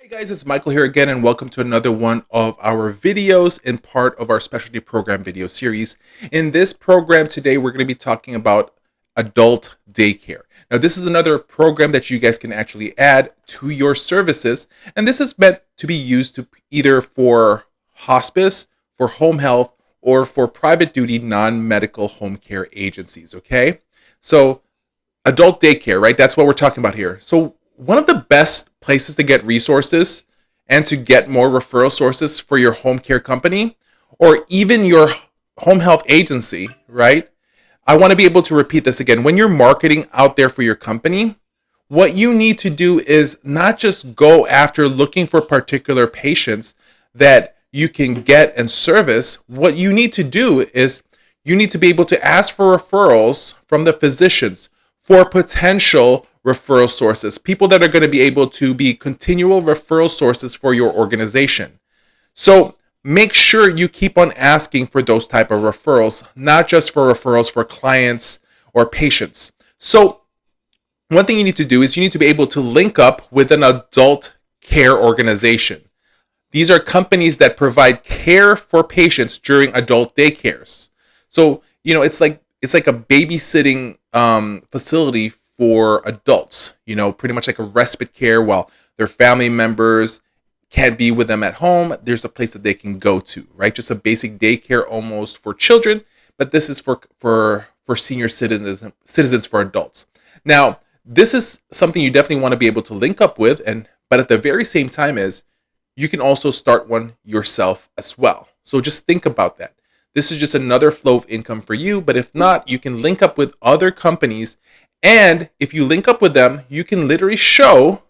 Hey guys, it's Michael here again, and welcome to another one of our videos in part of our specialty program video series. In this program today, we're going to be talking about adult daycare. Now, this is another program that you guys can actually add to your services, and this is meant to be used to either for hospice, for home health, or for private duty non-medical home care agencies, okay? So adult daycare, right? That's what we're talking about here. So one of the best places to get resources and to get more referral sources for your home care company or even your home health agency, right? I want to be able to repeat this again. When you're marketing out there for your company, what you need to do is not just go after looking for particular patients that you can get and service. What you need to do is you need to be able to ask for referrals from the physicians for potential referral sources, people that are going to be able to be continual referral sources for your organization. So make sure you keep on asking for those type of referrals, not just for referrals for clients or patients. So one thing you need to do is you need to be able to link up with an adult care organization. These are companies that provide care for patients during adult daycares. So, it's like a babysitting facility for adults, pretty much like a respite care while their family members can't be with them at home. There's a place that they can go to, right? Just a basic daycare almost for children, but this is for senior citizens for adults. Now, this is something you definitely want to be able to link up with, but at the very same time is you can also start one yourself as well. So just think about that. This is just another flow of income for you, but if not, you can link up with other companies. And if you link up with them, you can literally show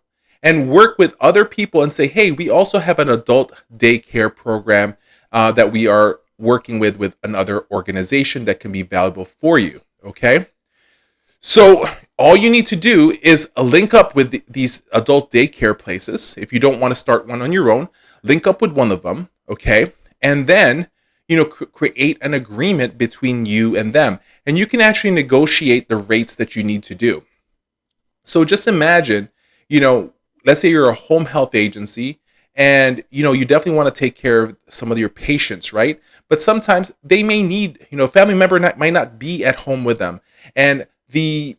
and work with other people and say, hey, we also have an adult daycare program that we are working with another organization that can be valuable for you, okay? So all you need to do is link up with these adult daycare places. If you don't want to start one on your own, link up with one of them, okay? And then create an agreement between you and them. And you can actually negotiate the rates that you need to do. So just imagine, let's say you're a home health agency and, you definitely want to take care of some of your patients, right? But sometimes they may need, a family member might not be at home with them. And the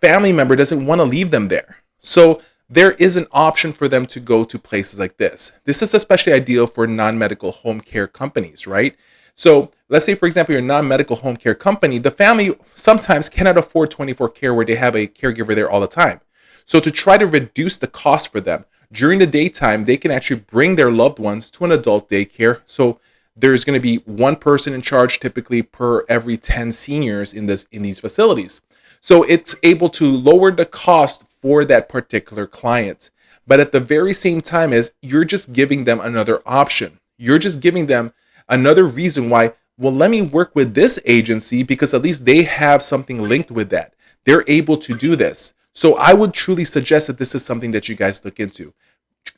family member doesn't want to leave them there. So there is an option for them to go to places like this. This is especially ideal for non-medical home care companies, right? So let's say, for example, your non-medical home care company, the family sometimes cannot afford 24 care where they have a caregiver there all the time. So to try to reduce the cost for them, during the daytime, they can actually bring their loved ones to an adult daycare. So there's going to be one person in charge typically per every 10 seniors in these facilities. So it's able to lower the cost for that particular client. But at the very same time as you're just giving them another option. You're just giving them another reason why, well, let me work with this agency because at least they have something linked with that. They're able to do this. So I would truly suggest that this is something that you guys look into.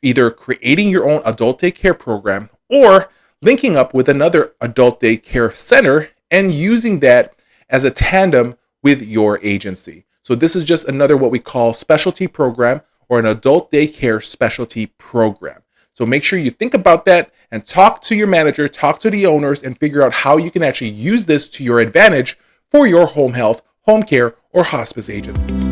Either creating your own adult daycare program or linking up with another adult daycare center and using that as a tandem with your agency. So this is just another what we call specialty program or an adult daycare specialty program. So make sure you think about that and talk to your manager, talk to the owners, and figure out how you can actually use this to your advantage for your home health, home care, or hospice agency.